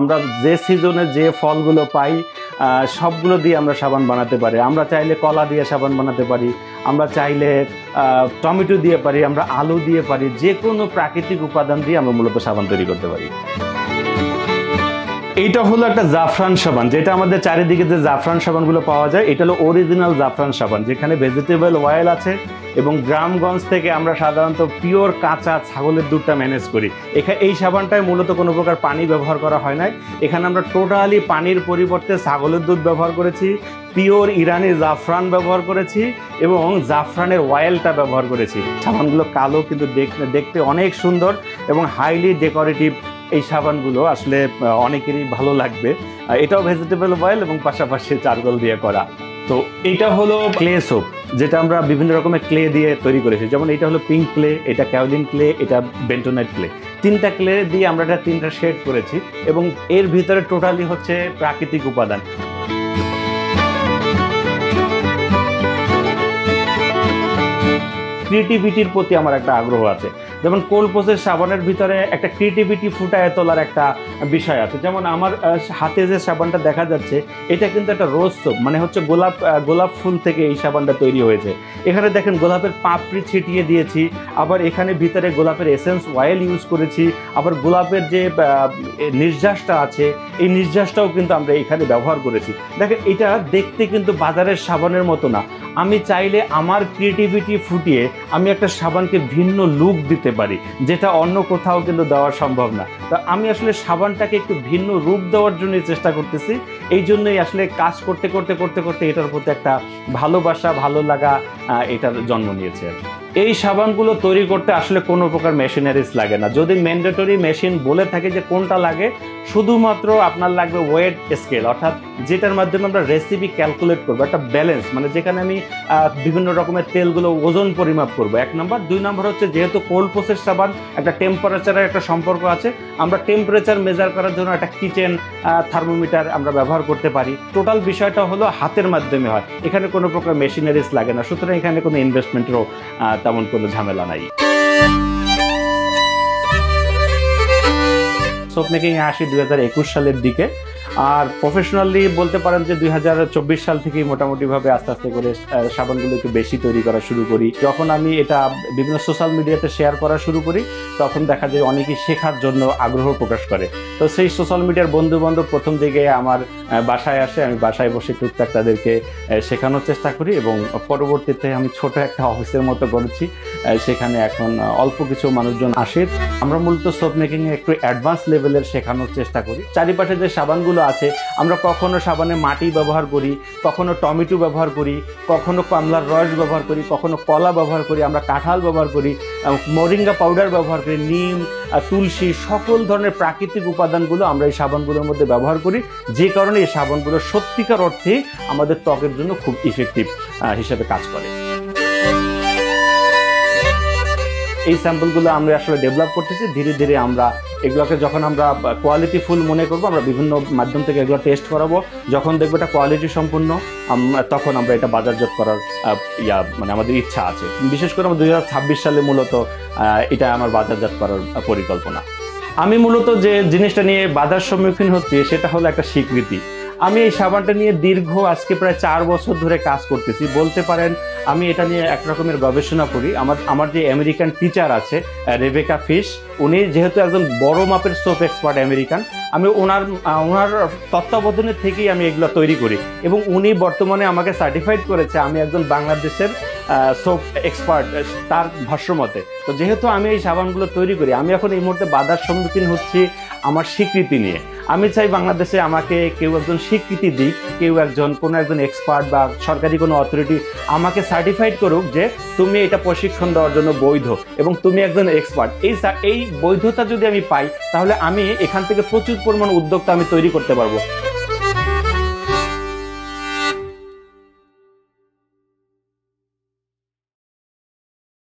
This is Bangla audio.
আমরা যে সিজনে যে ফলগুলো পাই সবগুলো দিয়ে আমরা সাবান বানাতে পারি। আমরা চাইলে কলা দিয়ে সাবান বানাতে পারি, আমরা চাইলে টমেটো দিয়ে পারি, আমরা আলু দিয়ে পারি, যে কোনো প্রাকৃতিক উপাদান দিয়ে আমরা মূলত সাবান তৈরি করতে পারি। এইটা হলো একটা জাফরান সাবান, যেটা আমাদের চারিদিকে যে জাফরান সাবানগুলো পাওয়া যায়, এটা হলো অরিজিনাল জাফরান সাবান, যেখানে ভেজিটেবল অয়েল আছে এবং গ্রামগঞ্জ থেকে আমরা সাধারণত পিওর কাঁচা ছাগলের দুধটা ম্যানেজ করি। এই সাবানটায় মূলত কোনো প্রকার পানি ব্যবহার করা হয় নাই। এখানে আমরা টোটালি পানির পরিবর্তে ছাগলের দুধ ব্যবহার করেছি, পিওর ইরানি জাফরান ব্যবহার করেছি এবং জাফরানের অয়েলটা ব্যবহার করেছি। সাবানগুলো কালো কিন্তু দেখতে অনেক সুন্দর এবং হাইলি ডেকোরেটিভ। এই সাবানগুলো আসলে অনেকেরই ভালো লাগবে। এটাও ভেজিটেবল অয়েল এবং পাশাপাশি চারকোল দিয়ে করা। তো এইটা হলো ক্লে সোপ, যেটা আমরা বিভিন্ন রকমের ক্লে দিয়ে তৈরি করেছি। যেমন এটা হলো পিঙ্ক ক্লে, এটা ক্যাওলিন ক্লে, এটা বেন্টোনাইট ক্লে। তিনটা ক্লে দিয়ে আমরা এটা তিনটা শেড করেছি এবং এর ভিতরে টোটালি হচ্ছে প্রাকৃতিক উপাদান। ক্রিয়েটিভিটির প্রতি আমার একটা আগ্রহ আছে। যেমন কোল্ড প্রসেস সাবানের ভিতরে একটা ক্রিয়েটিভিটি ফুটায় তোলার একটা বিষয় আছে। যেমন আমার হাতে যে সাবানটা দেখা যাচ্ছে, এটা কিন্তু একটা রোজ সোপ, মানে হচ্ছে গোলাপ ফুল থেকে এই সাবানটা তৈরি হয়েছে। এখানে দেখেন গোলাপের পাপড়ি ছিটিয়ে দিয়েছি, আবার এখানে ভিতরে গোলাপের এসেন্স অয়েল ইউজ করেছি, আবার গোলাপের যে নির্যাসটা আছে এই নির্যাসটাও কিন্তু আমরা এখানে ব্যবহার করেছি। দেখেন এটা দেখতে কিন্তু বাজারের সাবানের মতো না। আমি চাইলে আমার ক্রিয়েটিভিটি ফুটিয়ে আমি একটা সাবানকে ভিন্ন লুক দিতে পারি, যেটা অন্য কোথাও কিন্তু দেওয়া সম্ভব না। তো আমি আসলে সাবানটাকে একটু ভিন্ন রূপ দেওয়ার জন্যই চেষ্টা করতেছি। এই জন্যই আসলে কাজ করতে করতে করতে করতে এটার প্রতি একটা ভালোবাসা, ভালো লাগা এটার জন্ম নিয়েছে। এই সাবানগুলো তৈরি করতে আসলে কোনো প্রকার মেশিনারিজ লাগে না। যদি ম্যান্ডেটরি মেশিন বলে থাকে যে কোনটা লাগে, শুধুমাত্র আপনার লাগবে ওয়েট স্কেল, অর্থাৎ যেটার মাধ্যমে আমরা রেসিপি ক্যালকুলেট করবো, একটা ব্যালেন্স, মানে যেখানে আমি বিভিন্ন রকমের তেলগুলো ওজন পরিমাপ করবো, 1 নম্বর। 2 নম্বর হচ্ছে যেহেতু কোল্ড প্রসেস সাবান একটা টেম্পারেচারের একটা সম্পর্ক আছে, আমরা টেম্পারেচার মেজার করার জন্য একটা কিচেন থার্মোমিটার আমরা ব্যবহার করতে পারি। টোটাল বিষয়টা হলো হাতের মাধ্যমে হয়, এখানে কোনো প্রকার মেশিনারিজ লাগে না। সুতরাং এখানে কোনো ইনভেস্টমেন্টেরও তেমন কোনো ঝামেলা নাই। সোপ মেকিং এ আসি 2021 সালের দিকে, আর প্রফেশনালি বলতে পারেন যে 2024 সাল থেকেই মোটামুটিভাবে আস্তে আস্তে করে সাবানগুলো একটু বেশি তৈরি করা শুরু করি। যখন আমি এটা বিভিন্ন সোশ্যাল মিডিয়াতে শেয়ার করা শুরু করি, তখন দেখা যায় অনেকেই শেখার জন্য আগ্রহ প্রকাশ করে। তো সেই সোশ্যাল মিডিয়ার বন্ধু বান্ধব প্রথম দিকে আমার বাসায় আসে, আমি বাসায় বসে টুকটাক তাদেরকে শেখানোর চেষ্টা করি এবং পরবর্তীতে আমি ছোট একটা অফিসের মতো করেছি, সেখানে এখন অল্প কিছু মানুষজন আসে। আমরা মূলত সোপ মেকিংয়ে একটু অ্যাডভান্স লেভেলের শেখানোর চেষ্টা করি। চারিপাশে যে সাবানগুলো আছে, আমরা কখনো সাবানে মাটি ব্যবহার করি, কখনো টমেটো ব্যবহার করি, কখনো কমলার রস ব্যবহার করি, কখনো কলা ব্যবহার করি, আমরা কাঁঠাল ব্যবহার করি, মোরিঙ্গা পাউডার ব্যবহার করি, নিম, তুলসী, সকল ধরনের প্রাকৃতিক উপাদানগুলো আমরা এই সাবানগুলোর মধ্যে ব্যবহার করি, যে কারণে এই সাবানগুলো সত্যিকার অর্থে আমাদের ত্বকের জন্য খুব ইফেক্টিভ হিসেবে কাজ করে। এই স্যাম্পলগুলো আমরা আসলে ডেভেলপ করতেছি ধীরে ধীরে। আমরা এগুলোকে যখন আমরা কোয়ালিটি ফুল মনে করবো, আমরা বিভিন্ন মাধ্যম থেকে এগুলো টেস্ট করাবো। যখন দেখবো এটা কোয়ালিটি সম্পূর্ণ, তখন আমরা এটা বাজারজাত করার মানে আমাদের ইচ্ছা আছে। বিশেষ করে আমার 2026 সালে মূলত এটা আমার বাজারজাত করার পরিকল্পনা। আমি মূলত যে জিনিসটা নিয়ে বাজার সম্মুখীন হচ্ছি, সেটা হলো একটা স্বীকৃতি। আমি এই সাবানটা নিয়ে আজকে প্রায় 4 বছর ধরে কাজ করতেছি। বলতে পারেন আমি এটা নিয়ে এক রকমের গবেষণা করি। আমার যে আমেরিকান টিচার আছে রেবেকা ফিশ, উনি যেহেতু একজন বড় মাপের সোপ এক্সপার্ট আমেরিকান, আমি ওনার তত্ত্বাবধানের থেকেই আমি এগুলো তৈরি করি এবং উনি বর্তমানে আমাকে সার্টিফাইড করেছে আমি একজন বাংলাদেশের সোপ এক্সপার্ট তার ভাষ্যমতে। তো যেহেতু আমি এই সাবানগুলো তৈরি করি, আমি এখন এই মুহূর্তে বাধার সম্মুখীন হচ্ছি আমার স্বীকৃতি নিয়ে। আমি চাই বাংলাদেশে আমাকে কেউ একজন স্বীকৃতি দিক, কোনো একজন এক্সপার্ট বা সরকারি কোনো অথরিটি আমাকে সার্টিফাইড করুক যে তুমি এটা প্রশিক্ষণ দেওয়ার জন্য বৈধ এবং তুমি একজন এক্সপার্ট। এই বৈধতা যদি আমি পাই, তাহলে আমি এখান থেকে প্রচুর পরিমাণ উদ্যোক্তা আমি তৈরি করতে পারবো।